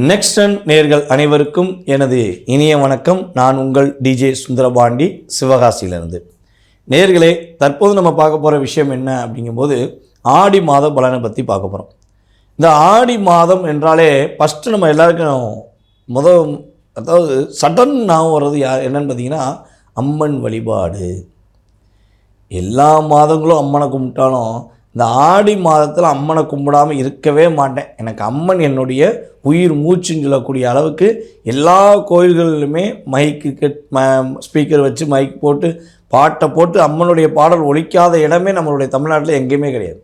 நெக்ஸ்டன் நேர்கள் அனைவருக்கும் எனது இனிய வணக்கம். நான் உங்கள் டிஜே சுந்தரபாண்டி, சிவகாசியிலிருந்து. நேர்களே, தற்போது நம்ம பார்க்க போகிற விஷயம் என்ன அப்படிங்கும்போது ஆடி மாத பலனை பற்றி பார்க்க போகிறோம். இந்த ஆடி மாதம் என்றாலே ஃபஸ்ட்டு நம்ம எல்லாருக்கும் அதாவது சடன் ஞாபகம் வர்றது என்னன்னு பார்த்தீங்கன்னா அம்மன் வழிபாடு. எல்லா மாதங்களும் அம்மனை கும்பிட்டாலும் இந்த ஆடி மாதத்தில் அம்மனை கும்பிடாமல் இருக்கவே மாட்டேன். எனக்கு அம்மன் என்னுடைய உயிர் மூச்சுன்னு சொல்லக்கூடிய அளவுக்கு எல்லா கோயில்களிலுமே ஸ்பீக்கர் வச்சு மைக் போட்டு பாட்டை போட்டு அம்மனுடைய பாடல் ஒலிக்காத இடமே நம்மளுடைய தமிழ்நாட்டில் எங்கேயுமே கிடையாது.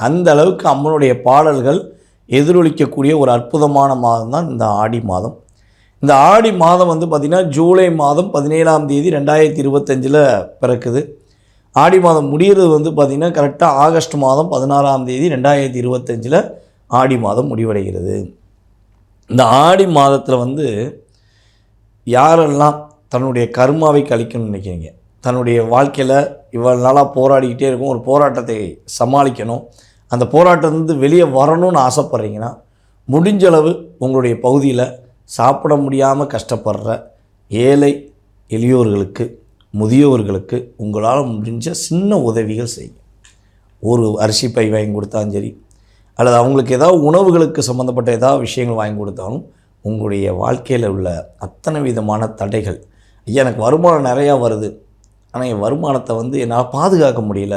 அந்த அளவுக்கு அம்மனுடைய பாடல்கள் எதிரொலிக்கக்கூடிய ஒரு அற்புதமான மாதம் தான் இந்த ஆடி மாதம். இந்த ஆடி மாதம் பார்த்திங்கன்னா ஜூலை மாதம் 17ஆம் தேதி 2025 பிறக்குது. ஆடி மாதம் முடிகிறது பார்த்திங்கன்னா கரெக்டாக ஆகஸ்ட் மாதம் 16ஆம் தேதி 2025 ஆடி மாதம் முடிவடைகிறது. இந்த ஆடி மாதத்தில் யாரெல்லாம் தன்னுடைய கர்மாவை கழிக்கணும்னு நினைக்கிறீங்க, தன்னுடைய வாழ்க்கையில் இவ்வளவு நாளாக போராடிக்கிட்டே இருக்கும், ஒரு போராட்டத்தை சமாளிக்கணும், அந்த போராட்டத்திலிருந்து வெளியே வரணும்னு ஆசைப்பட்றீங்கன்னா, முடிஞ்சளவு உங்களுடைய பகுதியில் சாப்பிட முடியாமல் கஷ்டப்படுற ஏழை எளியோர்களுக்கு, முதியோர்களுக்கு உங்களால் முடிஞ்ச சின்ன உதவிகள் செய்யுங்க. ஒரு அரிசி பை வாங்கி கொடுத்தாலும் சரி, அல்லது அவங்களுக்கு ஏதாவது உணவுகளுக்கு சம்மந்தப்பட்ட ஏதாவது விஷயங்கள் வாங்கி கொடுத்தாலும் உங்களுடைய வாழ்க்கையில் உள்ள அத்தனை விதமான தடைகள், ஐயா எனக்கு வருமானம் நிறையா வருது, ஆனால் என் வருமானத்தை என்னால் பாதுகாக்க முடியல,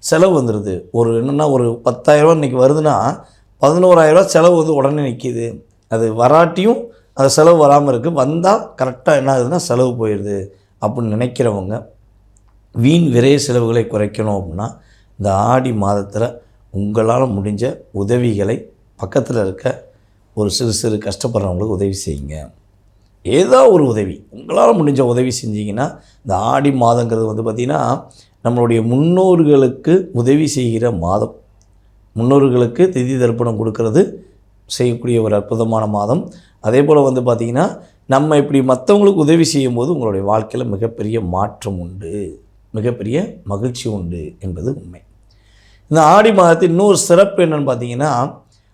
செலவு வந்துடுது, ஒரு 10,000 இன்றைக்கி வருதுன்னா 11,000 செலவு உடனே நிற்கிது, அது வராட்டியும் அது செலவு வராமல் இருக்குது, வந்தால் கரெக்டாக என்ன ஆகுதுன்னா செலவு போயிடுது அப்படின்னு நினைக்கிறவங்க வீண் விரைய செலவுகளை குறைக்கணும் அப்படின்னா இந்த ஆடி மாதத்தில் உங்களால் முடிஞ்ச உதவிகளை பக்கத்தில் இருக்க ஒரு சிறு கஷ்டப்படுறவங்களுக்கு உதவி செய்யுங்க. ஏதோ ஒரு உதவி உங்களால் முடிஞ்ச உதவி செஞ்சிங்கன்னா இந்த ஆடி மாதங்கிறது பார்த்திங்கன்னா நம்மளுடைய முன்னோர்களுக்கு உதவி செய்கிற மாதம். முன்னோர்களுக்கு திதி தர்ப்பணம் கொடுக்கறது செய்யக்கூடிய ஒரு அற்புதமான மாதம். அதே போல் பார்த்திங்கன்னா நம்ம இப்படி மற்றவங்களுக்கு உதவி செய்யும்போது உங்களுடைய வாழ்க்கையில் மிகப்பெரிய மாற்றம் உண்டு, மிகப்பெரிய மகிழ்ச்சி உண்டு என்பது உண்மை. இந்த ஆடி மாதத்தில் இன்னொரு சிறப்பு என்னென்னு பார்த்தீங்கன்னா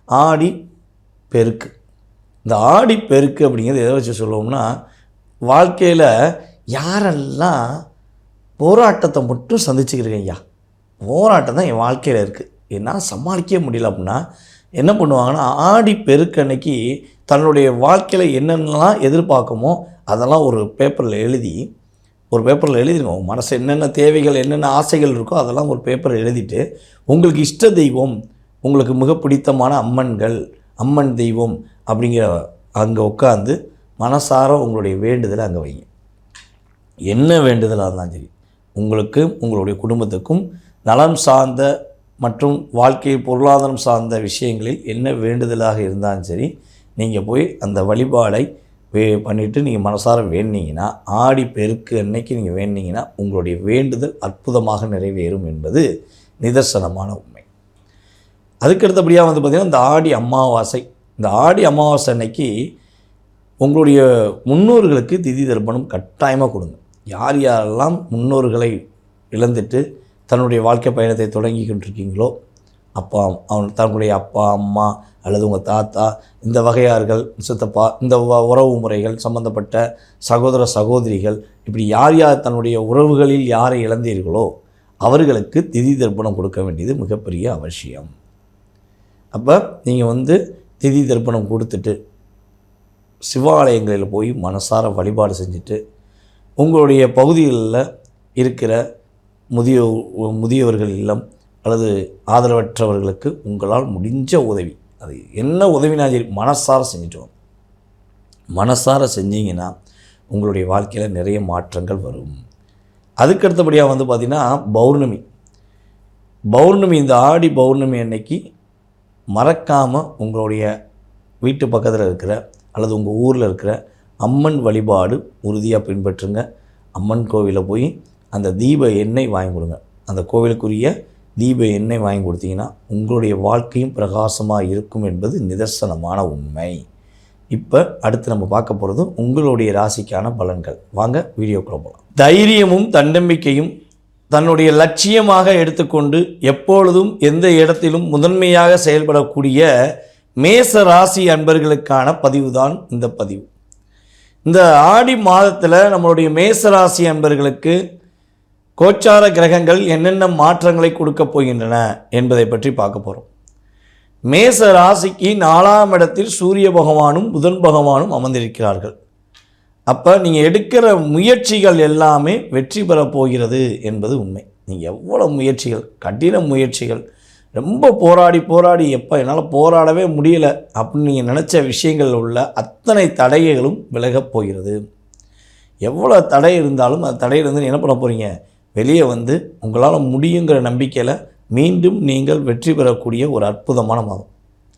ஆடி பெருக்கு. இந்த ஆடி பெருக்கு அப்படிங்கிறது எதை வச்சு சொல்லுவோம்னா, வாழ்க்கையில் யாரெல்லாம் போராட்டத்தை மட்டும் சந்திச்சுக்கிறீங்க, ஐயா போராட்டம் தான் என் வாழ்க்கையில் இருக்குது, என்னால் சமாளிக்கவே முடியல அப்படின்னா என்ன பண்ணுவாங்கன்னா, ஆடி பெருக்கு அன்னைக்கு தன்னுடைய வாழ்க்கையில் என்னென்னலாம் எதிர்பார்க்குமோ அதெல்லாம் ஒரு பேப்பரில் எழுதிடுங்க. உங்கள் மனசு என்னென்ன தேவைகள், என்னென்ன ஆசைகள் இருக்கோ அதெல்லாம் ஒரு பேப்பரில் எழுதிட்டு, உங்களுக்கு இஷ்ட தெய்வம், உங்களுக்கு மிக பிடித்தமான அம்மன் தெய்வம் அப்படிங்கிற அங்கே உட்காந்து மனசார உங்களுடைய வேண்டுதலை அங்கே வைங்க. என்ன வேண்டுதலாக இருந்தாலும் சரி, உங்களுக்கும் உங்களுடைய குடும்பத்துக்கும் நலம் சார்ந்த மற்றும் வாழ்க்கை பொருளாதாரம் சார்ந்த விஷயங்களில் என்ன வேண்டுதலாக இருந்தாலும் சரி, நீங்கள் போய் அந்த வழிபாடை பண்ணிவிட்டு நீங்கள் மனசார வேண்டினீங்கன்னா, ஆடி பெருக்கு அன்னைக்கு நீங்கள் வேண்டினீங்கன்னா உங்களுடைய வேண்டுதல் அற்புதமாக நிறைவேறும் என்பது நிதர்சனமான உண்மை. அதுக்கடுத்தபடியாக பார்த்திங்கன்னா இந்த ஆடி அமாவாசை. இந்த ஆடி அமாவாசை அன்னைக்கு உங்களுடைய முன்னோர்களுக்கு திதி தர்ப்பணம் கட்டாயமாக கொடுங்க. யார் யாரெல்லாம் முன்னோர்களை இழந்துட்டு தன்னுடைய வாழ்க்கை பயணத்தை தொடங்கி கொண்டிருக்கீங்களோ, தன்னுடைய அப்பா அம்மா அல்லது உங்கள் தாத்தா, இந்த வகையார்கள், சித்தப்பா, இந்த உறவு முறைகள் சம்பந்தப்பட்ட சகோதர சகோதரிகள், இப்படி யார் யார் தன்னுடைய உறவுகளில் யாரை இழந்தீர்களோ அவர்களுக்கு திதி தர்ப்பணம் கொடுக்க வேண்டியது மிகப்பெரிய அவசியம். அப்போ நீங்கள் திதி தர்ப்பணம் கொடுத்துட்டு சிவாலயங்களில் போய் மனசார வழிபாடு செஞ்சுட்டு உங்களுடைய பகுதிகளில் இருக்கிற முதியவர்கள் இல்லம் அல்லது ஆதரவற்றவர்களுக்கு உங்களால் முடிஞ்ச உதவி, அது என்ன உதவினாலும் சரி, மனசார செஞ்சுட்டோம். மனசார செஞ்சீங்கன்னா உங்களுடைய வாழ்க்கையில் நிறைய மாற்றங்கள் வரும். அதுக்கடுத்தபடியாக பார்த்திங்கன்னா பௌர்ணமி. இந்த ஆடி பௌர்ணமி அன்னைக்கு மறக்காமல் உங்களுடைய வீட்டு பக்கத்தில் இருக்கிற அல்லது உங்கள் ஊரில் இருக்கிற அம்மன் வழிபாடு உறுதியாக பின்பற்றுங்க. அம்மன் கோவிலில் போய் அந்த தீப எண்ணெய் வாங்கி கொடுங்க. அந்த கோவிலுக்குரிய தீப எண்ணெய் வாங்கி கொடுத்தீங்கன்னா உங்களுடைய வாழ்க்கையும் பிரகாசமாக இருக்கும் என்பது நிதர்சனமான உண்மை. இப்போ அடுத்து நம்ம பார்க்க போகிறது உங்களுடைய ராசிக்கான பலன்கள். வாங்க வீடியோக்குள்ள போகலாம். தைரியமும் தன்னம்பிக்கையும் தன்னுடைய லட்சியமாக எடுத்துக்கொண்டு எப்பொழுதும் எந்த இடத்திலும் முதன்மையாக செயல்படக்கூடிய மேச ராசி அன்பர்களுக்கான பதிவு தான் இந்த பதிவு. இந்த ஆடி மாதத்தில் நம்மளுடைய மேச ராசி அன்பர்களுக்கு கோச்சார கிரகங்கள் என்னென்ன மாற்றங்களை கொடுக்க போகின்றன என்பதை பற்றி பார்க்க போகிறோம். மேச ராசிக்கு 4ஆம் இடத்தில் சூரிய பகவானும் புதன் பகவானும் அமர்ந்திருக்கிறார்கள். அப்போ நீங்கள் எடுக்கிற முயற்சிகள் எல்லாமே வெற்றி பெறப் போகிறது என்பது உண்மை. நீங்கள் எவ்வளோ முயற்சிகள், கடின முயற்சிகள், ரொம்ப போராடி எப்போ என்னால் போராடவே முடியலை அப்படின்னு நீங்கள் நினச்ச விஷயங்களில் உள்ள அத்தனை தடைகளும் விலகப் போகிறது. எவ்வளோ தடை இருந்தாலும் அந்த தடையிலிருந்து என்ன பண்ண போகிறீங்க, வெளியே வந்து உங்களால் முடியுங்கிற நம்பிக்கையில் மீண்டும் நீங்கள் வெற்றி பெறக்கூடிய ஒரு அற்புதமான மாதம்.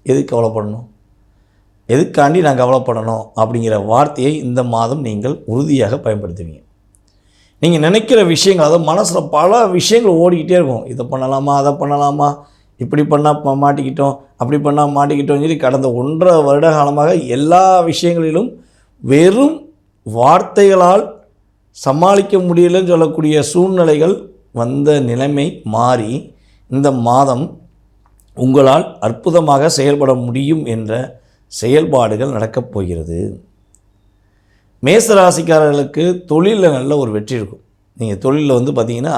எதுக்கு கவலைப்படணும், எதுக்காண்டி நான் கவலைப்படணும் அப்படிங்கிற வார்த்தையை இந்த மாதம் நீங்கள் உறுதியாக பயன்படுத்துவீங்க. நீங்கள் நினைக்கிற விஷயங்கள், அதாவது மனசில் பல விஷயங்கள் ஓடிக்கிட்டே இருக்கும். இதை பண்ணலாமா, அதை பண்ணலாமா, இப்படி பண்ணால் மாட்டிக்கிட்டோம், அப்படி பண்ணால் மாட்டிக்கிட்டோம்னு சொல்லி கடந்த 1.5 வருட காலமாக எல்லா விஷயங்களிலும் வெறும் வார்த்தைகளால் சமாளிக்க முடியலன்னு சொல்லக்கூடிய சூழ்நிலைகள் வந்த நிலைமை மாறி இந்த மாதம் உங்களால் அற்புதமாக செயல்பட முடியும் என்ற செயல்பாடுகள் நடக்கப் போகிறது. மேசராசிக்காரர்களுக்கு தொழிலில் நல்ல ஒரு வெற்றி இருக்கும். நீங்கள் தொழிலில் வந்து பார்த்திங்கன்னா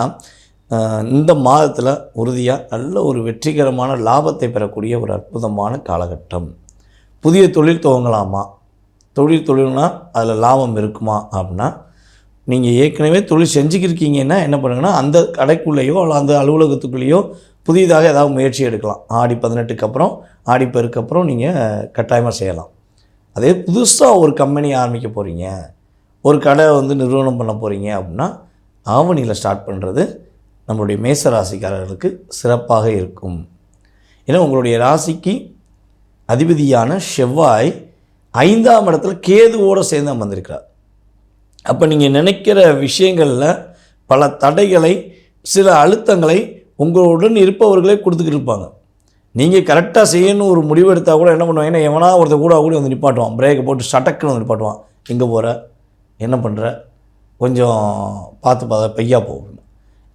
இந்த மாதத்தில் உறுதியாக நல்ல ஒரு வெற்றிகரமான லாபத்தை பெறக்கூடிய ஒரு அற்புதமான காலகட்டம். புதிய தொழில் துவங்கலாமா, தொழில்னா அதில் லாபம் இருக்குமா அப்படின்னா, நீங்கள் ஏற்கனவே தொழில் செஞ்சுக்கிருக்கீங்கன்னா என்ன பண்ணுங்கன்னா, அந்த கடைக்குள்ளேயோ அல்ல அந்த அலுவலகத்துக்குள்ளேயோ புதிதாக ஏதாவது முயற்சி எடுக்கலாம். ஆடி 18க்கு அப்புறம், ஆடி பெருக்கு அப்புறம் நீங்கள் கட்டாயமாக செய்யலாம். அதே புதுசாக ஒரு கம்பெனி ஆரம்பிக்க போகிறீங்க, ஒரு கடை வந்து நிறுவனம் பண்ண போகிறீங்க அப்படின்னா ஆவணியில் ஸ்டார்ட் பண்ணுறது நம்மளுடைய மேச ராசிக்காரர்களுக்கு சிறப்பாக இருக்கும். ஏன்னா உங்களுடைய ராசிக்கு அதிபதியான செவ்வாய் 5ஆம் இடத்துல கேதுவோடு சேர்ந்து அமர்ந்திருக்கிறார். அப்போ நீங்கள் நினைக்கிற விஷயங்களில் பல தடைகளை, சில அழுத்தங்களை உங்களுடன் இருப்பவர்களே கொடுத்துக்கிட்டு இருப்பாங்க. நீங்கள் கரெக்டாக செய்யணும் ஒரு முடிவு எடுத்தால் கூட என்ன பண்ணுவாங்க, ஏன்னா எவனா ஒருத்தர் கூட வந்து நிப்பாட்டுவான், பிரேக்கை போட்டு சட்டக்குன்னு வந்து நிப்பாட்டுவான். எங்கே போகிற, என்ன பண்ணுற, கொஞ்சம் பார்த்து பையா போகணும்.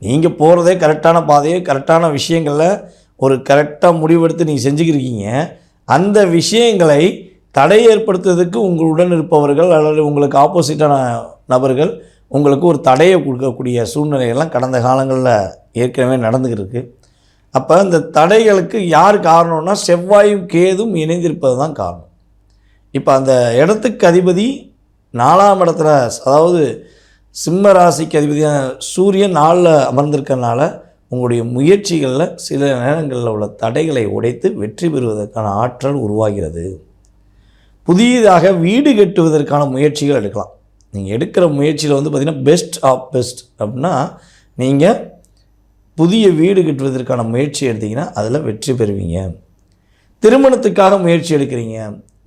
நீங்கள் போகிறதே கரெக்டான பாதையை, கரெக்டான விஷயங்களில் ஒரு கரெக்டாக முடிவெடுத்து நீங்கள் செஞ்சுக்கிருக்கீங்க. அந்த விஷயங்களை தடை ஏற்படுத்துறதுக்கு உங்களுடன் இருப்பவர்கள் அல்லது உங்களுக்கு ஆப்போசிட்டான நபர்கள் உங்களுக்கு ஒரு தடையை கொடுக்கக்கூடிய சூழ்நிலைகள்லாம் கடந்த காலங்களில் ஏற்கனவே நடந்துக்கிட்டு இருக்குது. அப்போ இந்த தடைகளுக்கு யார் காரணம்னா செவ்வாயும் கேதும் இணைந்திருப்பது தான் காரணம். இப்போ அந்த இடத்துக்கு அதிபதி 4ஆம் இடத்துல, அதாவது சிம்ம ராசிக்கு அதிபதியான சூரியன் 4ல் அமர்ந்திருக்கிறதுனால உங்களுடைய முயற்சிகளில் சில நேரங்களில் உள்ள தடைகளை உடைத்து வெற்றி பெறுவதற்கான ஆற்றல் உருவாகிறது. புதியதாக வீடு கட்டுவதற்கான முயற்சிகள் எடுக்கலாம். நீங்கள் எடுக்கிற முயற்சியில் வந்து பார்த்திங்கன்னா பெஸ்ட் ஆஃப் பெஸ்ட் அப்படின்னா, நீங்கள் புதிய வீடு கட்டுவதற்கான முயற்சி எடுத்திங்கன்னா அதில் வெற்றி பெறுவீங்க. திருமணத்துக்காக முயற்சி எடுக்கிறீங்க,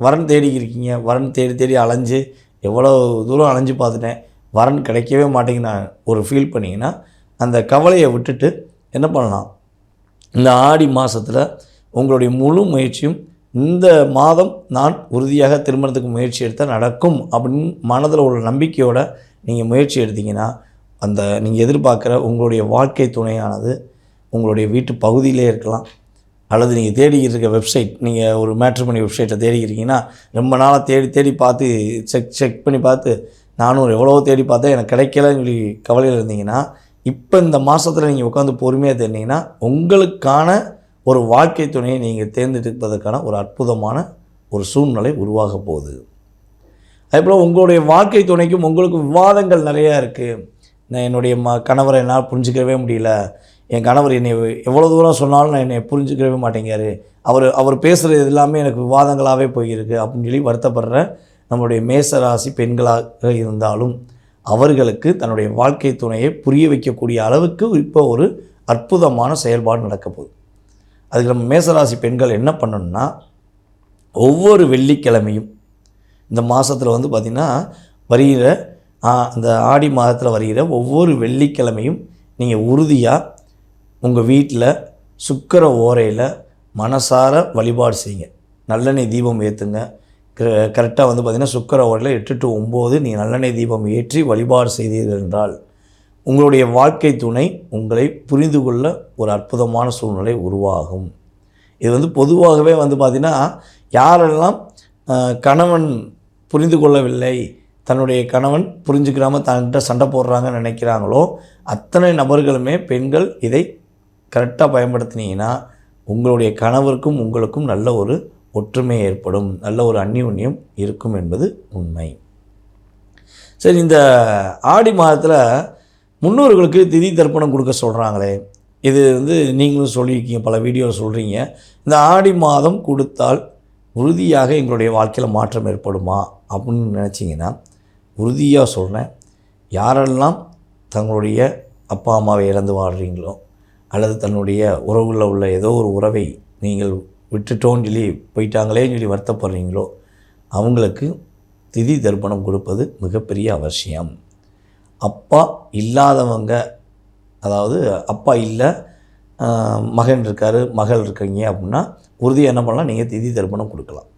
வரன் தேடிக்கிறீங்க, வரன் தேடி அலைஞ்சு எவ்வளோ தூரம் அலைஞ்சு பார்த்துட்டேன், வரன் கிடைக்கவே மாட்டேங்குன்னு ஒரு ஃபீல் பண்ணிங்கன்னா அந்த கவலையை விட்டுட்டு என்ன பண்ணலாம், இந்த ஆடி மாதத்தில் உங்களுடைய முழு முயற்சியும் இந்த மாதம் நான் உறுதியாக திருமணத்துக்கு முயற்சி எடுத்தால் நடக்கும் அப்படின்னு மனதில் உள்ள நம்பிக்கையோடு நீங்கள் முயற்சி எடுத்திங்கன்னா அந்த நீங்கள் எதிர்பார்க்குற உங்களுடைய வாழ்க்கை துணையானது உங்களுடைய வீட்டு பகுதியிலே இருக்கலாம், அல்லது நீங்கள் தேடிக்கிட்டு இருக்க வெப்சைட், நீங்கள் ஒரு மேட்ரிமோனி வெப்சைட்டை தேடிக்கிறீங்கன்னா ரொம்ப நாளாக தேடி பார்த்து செக் பண்ணி பார்த்து நானும் எவ்வளோ தேடி பார்த்தேன் எனக்கு கிடைக்கலன்னு சொல்லி கவலையில் இருந்தீங்கன்னா, இப்போ இந்த மாதத்தில் நீங்கள் உட்காந்து பொறுமையாக தேடினீங்கன்னா உங்களுக்கான ஒரு வாழ்க்கை துணையை நீங்கள் தேர்ந்தெடுப்பதற்கான ஒரு அற்புதமான ஒரு சூழ்நிலை உருவாக போகுது. அதேபோல் உங்களுடைய வாழ்க்கை துணைக்கும் உங்களுக்கும் விவாதங்கள் நிறையா இருக்குது. நான் என்னுடைய கணவரை என்னால் புரிஞ்சுக்கவே முடியல, என் கணவர் என்னை எவ்வளோ தூரம் சொன்னாலும் நான் என்னை புரிஞ்சுக்கவே மாட்டேங்காரு, அவர் பேசுகிறது எல்லாமே எனக்கு விவாதங்களாகவே போயிருக்கு அப்படின்னு சொல்லி வருத்தப்படுற நம்மளுடைய மேசராசி பெண்களாக இருந்தாலும் அவர்களுக்கு தன்னுடைய வாழ்க்கை துணையை புரிய வைக்கக்கூடிய அளவுக்கு இப்போ ஒரு அற்புதமான செயல்பாடு நடக்க போகுது. அதுக்கு நம்ம மேசராசி பெண்கள் என்ன பண்ணணும்னா, ஒவ்வொரு வெள்ளிக்கிழமையும் இந்த மாதத்தில் வந்து பார்த்திங்கன்னா வருகிற அந்த ஆடி மாதத்தில் வருகிற ஒவ்வொரு வெள்ளிக்கிழமையும் நீங்கள் உறுதியாக உங்கள் வீட்டில் சுக்கிர ஓரையில் மனசார வழிபாடு செய்யுங்க. நல்லெண்ணெய் தீபம் ஏற்றுங்க. கரெக்டாக வந்து பார்த்திங்கன்னா சுக்கிர ஓரையில் 8 to 9 நீங்கள் நல்லெண்ணெய் தீபம் ஏற்றி வழிபாடு செய்தீர்கள் என்றால் உங்களுடைய வாழ்க்கை துணை உங்களை புரிந்து கொள்ள ஒரு அற்புதமான சூழ்நிலை உருவாகும். இது வந்து பொதுவாகவே வந்து பார்த்திங்கன்னா, யாரெல்லாம் கணவன் புரிந்து கொள்ளவில்லை, தன்னுடைய கணவன் புரிஞ்சுக்கிறாமல் தன்கிட்ட சண்டை போடுறாங்கன்னு நினைக்கிறாங்களோ, அத்தனை நபர்களுமே பெண்கள் இதை கரெக்டாக பயன்படுத்தினீங்கன்னா உங்களுடைய கணவருக்கும் உங்களுக்கும் நல்ல ஒரு ஒற்றுமை ஏற்படும், நல்ல ஒரு அந்யோன்யம் இருக்கும் என்பது உண்மை. சரி, இந்த ஆடி மாதத்தில் முன்னோர்களுக்கு திதி தர்ப்பணம் கொடுக்க சொல்கிறாங்களே, இது வந்து நீங்களும் சொல்லியிருக்கீங்க, பல வீடியோவில் சொல்கிறீங்க. இந்த ஆடி மாதம் கொடுத்தால் உறுதியாக எங்களுடைய வாழ்க்கையில் மாற்றம் ஏற்படுமா அப்படின்னு நினச்சிங்கன்னா, உறுதியாக சொல்கிறேன், யாரெல்லாம் தங்களுடைய அப்பா அம்மாவை இழந்து வாழ்கிறீங்களோ, அல்லது தன்னுடைய உறவுகளில் உள்ள ஏதோ ஒரு உறவை நீங்கள் விட்டுட்டோன்னு சொல்லி போயிட்டாங்களேன்னு சொல்லி வருத்தப்படுறீங்களோ, அவங்களுக்கு திதி தர்ப்பணம் கொடுப்பது மிகப்பெரிய அவசியம். அப்பா இல்லாதவங்க, அதாவது அப்பா இல்லை, மகன் இருக்கார், மகள் இருக்கீங்க அப்படின்னா உறுதியாக என்ன பண்ணலாம், நீங்கள் திதி தர்ப்பணம் கொடுக்கலாம்.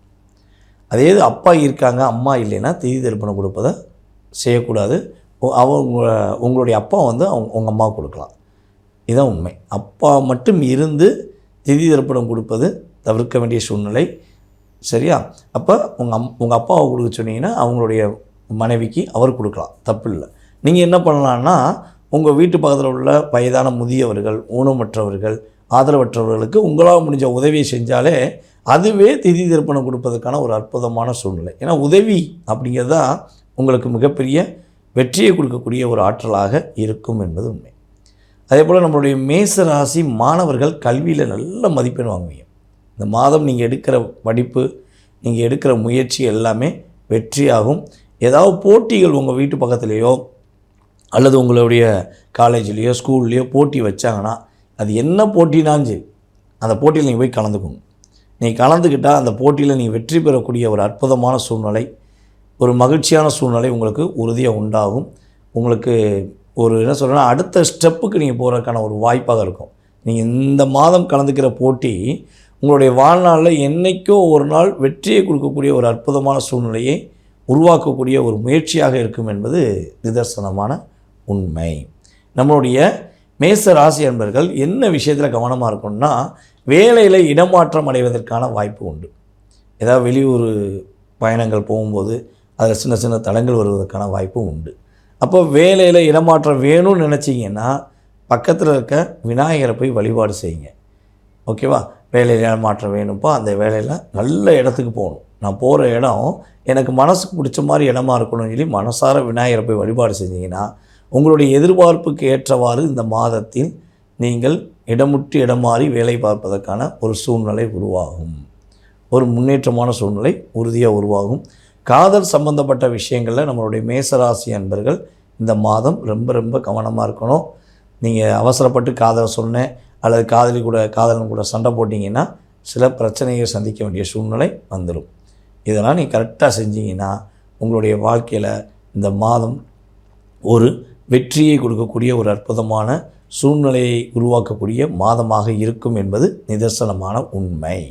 அதே இது அப்பா இருக்காங்க, அம்மா இல்லைன்னா திதி தர்ப்பணம் கொடுப்பதை செய்யக்கூடாது. உங்களுடைய அப்பா வந்து உங்கள் அம்மா கொடுக்கலாம். இதுதான் உண்மை. அப்பா மட்டும் இருந்து திதி தர்ப்பணம் கொடுப்பது தவிர்க்க வேண்டிய சூழ்நிலை. சரியா? அப்போ உங்கள் அப்பாவை கொடுக்க சொன்னீங்கன்னா அவங்களுடைய மனைவிக்கு அவர் கொடுக்கலாம், தப்பு இல்லை. நீங்கள் என்ன பண்ணலான்னா, உங்கள் வீட்டு பக்கத்தில் உள்ள வயதான முதியவர்கள், ஊனமற்றவர்கள், ஆதரவற்றவர்களுக்கு உங்களால் முடிஞ்ச உதவியை செஞ்சாலே அதுவே திதி தர்ப்பணம் கொடுப்பதற்கான ஒரு அற்புதமான சூழ்நிலை. ஏன்னா உதவி அப்படிங்கிறது தான் உங்களுக்கு மிகப்பெரிய வெற்றியை கொடுக்கக்கூடிய ஒரு ஆற்றலாக இருக்கும் என்பது உண்மை. அதே போல் நம்மளுடைய மேச ராசி மாணவர்கள் கல்வியில் நல்ல மதிப்பெண் வாங்குவீங்க. இந்த மாதம் நீங்கள் எடுக்கிற படிப்பு, நீங்கள் எடுக்கிற முயற்சி எல்லாமே வெற்றியாகும். ஏதாவது போட்டிகள் உங்கள் வீட்டு பக்கத்துலேயோ அல்லது உங்களுடைய காலேஜ்லேயோ ஸ்கூல்லையோ போட்டி வச்சாங்கன்னா, அது என்ன போட்டினாலும் சரி, அந்த போட்டியில் நீங்கள் போய் கலந்துக்கணும். நீங்கள் கலந்துக்கிட்டால் அந்த போட்டியில் நீங்கள் வெற்றி பெறக்கூடிய ஒரு அற்புதமான சூழ்நிலை, ஒரு மகிழ்ச்சியான சூழ்நிலை உங்களுக்கு உறுதியாக உண்டாகும். உங்களுக்கு ஒரு என்ன சொல்கிறேன்னா, அடுத்த ஸ்டெப்புக்கு நீங்கள் போகிறதுக்கான ஒரு வாய்ப்பாக இருக்கும். நீங்கள் இந்த மாதம் கலந்துக்கிற போட்டி உங்களுடைய வாழ்நாளில் என்றைக்கோ ஒரு நாள் வெற்றியை கொடுக்கக்கூடிய ஒரு அற்புதமான சூழ்நிலையை உருவாக்கக்கூடிய ஒரு முயற்சியாக இருக்கும் என்பது நிதர்சனமான உண்மை. நம்மளுடைய மேச ராசி அன்பர்கள் என்ன விஷயத்தில் கவனமாக இருக்கணும்னா, வேலையில் இடமாற்றம் அடைவதற்கான வாய்ப்பு உண்டு. ஏதாவது வெளியூர் பயணங்கள் போகும்போது அதில் சின்ன சின்ன தடங்கள் வருவதற்கான வாய்ப்பும் உண்டு. அப்போ வேலையில் இடமாற்றம் வேணும்னு நினச்சிங்கன்னா பக்கத்தில் இருக்க விநாயகரை போய் வழிபாடு செய்யுங்க. ஓகேவா? வேலையில் இடமாற்றம் வேணும்ப்பா, அந்த வேலையில் நல்ல இடத்துக்கு போகணும், நான் போகிற இடம் எனக்கு மனசுக்கு பிடிச்ச மாதிரி இடமா இருக்கணும்னு சொல்லி மனசார விநாயகரை போய் வழிபாடு செஞ்சிங்கன்னா உங்களுடைய எதிர்பார்ப்புக்கு ஏற்றவாறு இந்த மாதத்தில் நீங்கள் இடமுட்டு இடம் மாறி வேலை பார்ப்பதற்கான ஒரு சூழ்நிலை உருவாகும். ஒரு முன்னேற்றமான சூழ்நிலை உறுதியாக உருவாகும். காதல் சம்பந்தப்பட்ட விஷயங்களில் நம்மளுடைய மேசராசி அன்பர்கள் இந்த மாதம் ரொம்ப ரொம்ப கவனமாக இருக்கணும். நீங்கள் அவசரப்பட்டு காதலை சொன்னேன் அல்லது காதலன் கூட சண்டை போட்டிங்கன்னா சில பிரச்சனையை சந்திக்க வேண்டிய சூழ்நிலை வந்துடும். இதெல்லாம் நீங்கள் கரெக்டாக செஞ்சீங்கன்னா உங்களுடைய வாழ்க்கையில் இந்த மாதம் ஒரு வெற்றியை கொடுக்கக்கூடிய ஒரு அற்புதமான சூழ்நிலையை உருவாக்கக்கூடிய மாதமாக இருக்கும் என்பது நிதர்சனமான உண்மை.